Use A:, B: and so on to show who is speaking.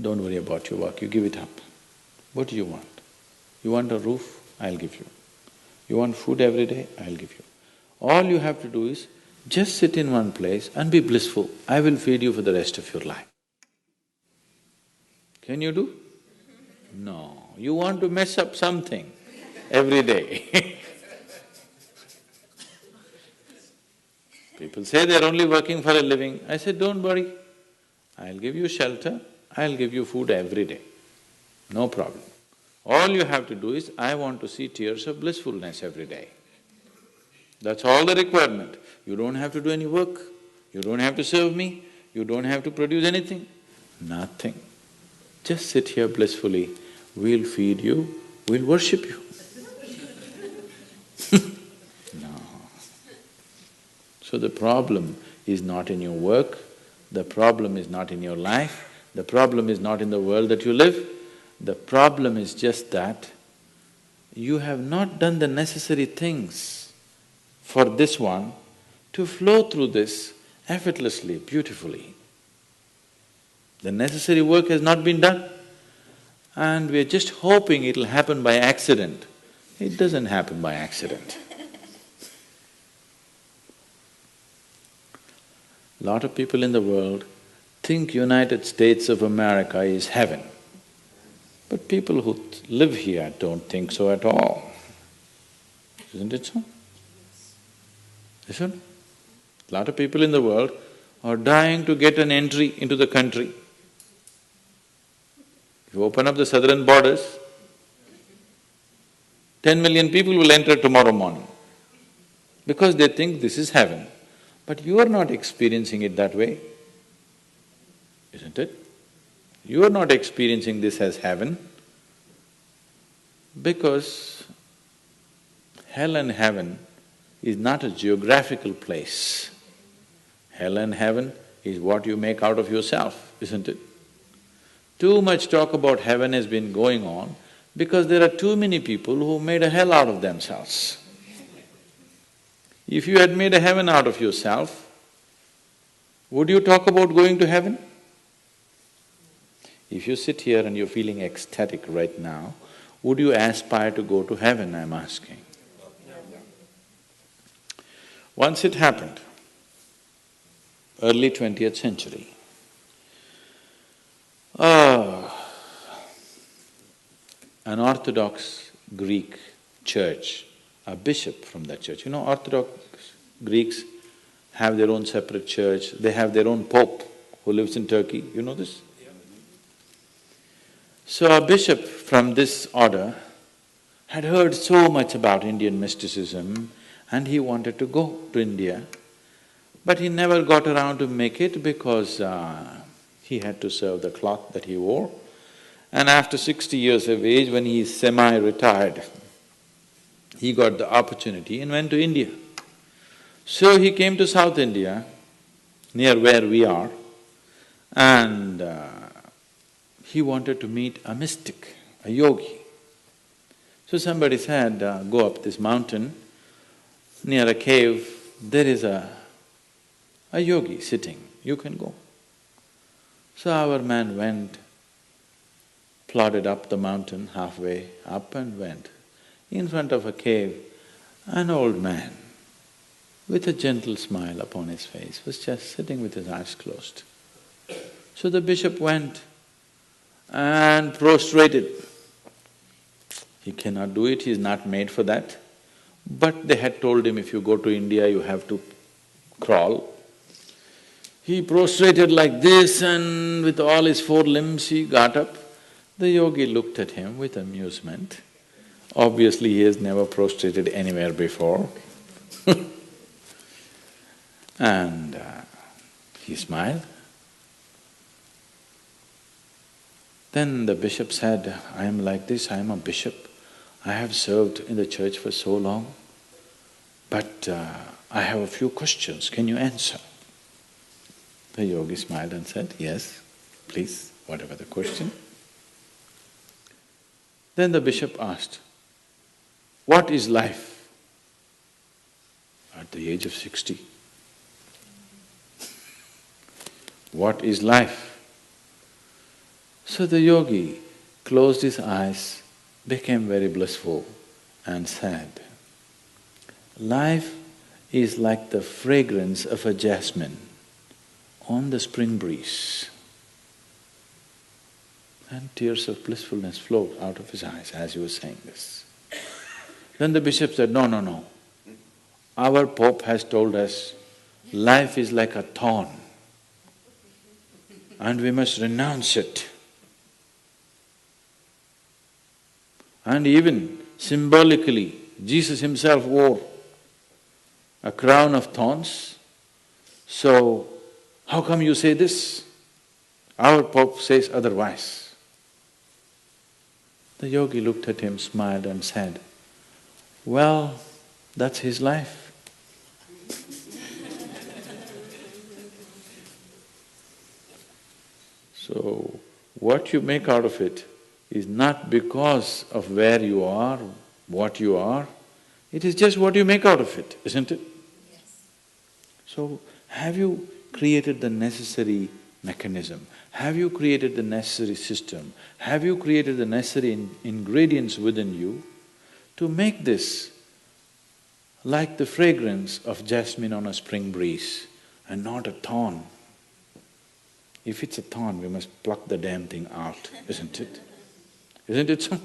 A: Don't worry about your work, you give it up. What do you want? You want a roof? I'll give you. You want food every day? I'll give you. All you have to do is just sit in one place and be blissful. I will feed you for the rest of your life. Can you do? No, you want to mess up something every day. People say they're only working for a living. I said, don't worry, I'll give you shelter, I'll give you food every day, no problem. All you have to do is, I want to see tears of blissfulness every day. That's all the requirement. You don't have to do any work, you don't have to serve me, you don't have to produce anything, nothing. Just sit here blissfully, we'll feed you, we'll worship you. No. So the problem is not in your work, the problem is not in your life, the problem is not in the world that you live, the problem is just that you have not done the necessary things for this one to flow through this effortlessly, beautifully. The necessary work has not been done and we're just hoping it'll happen by accident. It doesn't happen by accident. Lot of people in the world think United States of America is heaven. But people who live here don't think so at all. Isn't it so? Isn't it? Lot of people in the world are dying to get an entry into the country. If you open up the southern borders, 10 million people will enter tomorrow morning because they think this is heaven. But you are not experiencing it that way, isn't it? You are not experiencing this as heaven because hell and heaven is not a geographical place. Hell and heaven is what you make out of yourself, isn't it? Too much talk about heaven has been going on because there are too many people who made a hell out of themselves. If you had made a heaven out of yourself, would you talk about going to heaven? If you sit here and you're feeling ecstatic right now, would you aspire to go to heaven, I'm asking? Once it happened, early 20th century, an Orthodox Greek church, a bishop from that church. You know, Orthodox Greeks have their own separate church, they have their own pope who lives in Turkey, you know this? So a bishop from this order had heard so much about Indian mysticism and he wanted to go to India, but he never got around to make it because he had to serve the cloth that he wore. And after 60 years of age, when he is semi-retired, he got the opportunity and went to India. So he came to South India, near where we are, and he wanted to meet a mystic, a yogi. So somebody said, go up this mountain, near a cave, there is a yogi sitting, you can go. So our man went, plodded up the mountain, halfway up and went. In front of a cave, an old man with a gentle smile upon his face was just sitting with his eyes closed. So the bishop went and prostrated. He cannot do it, he is not made for that. But they had told him, if you go to India, you have to crawl. He prostrated like this and with all his four limbs he got up. The yogi looked at him with amusement. Obviously, he has never prostrated anywhere before. And he smiled. Then the bishop said, I am like this, I am a bishop. I have served in the church for so long, but I have a few questions, can you answer? The yogi smiled and said, yes, please, whatever the question. Then the bishop asked, what is life? At the age of 60. What is life? So the yogi closed his eyes, became very blissful and said, life is like the fragrance of a jasmine on the spring breeze. And tears of blissfulness flowed out of his eyes as he was saying this. Then the bishop said, no, no, no. Our Pope has told us life is like a thorn and we must renounce it. And even symbolically, Jesus himself wore a crown of thorns. So, how come you say this? Our Pope says otherwise. The yogi looked at him, smiled and said, well, that's his life. So, what you make out of it is not because of where you are, what you are, it is just what you make out of it, isn't it?
B: Yes.
A: So, have you created the necessary mechanism? Have you created the necessary system? Have you created the necessary ingredients within you to make this like the fragrance of jasmine on a spring breeze and not a thorn? If it's a thorn, we must pluck the damn thing out, isn't it? Isn't it so?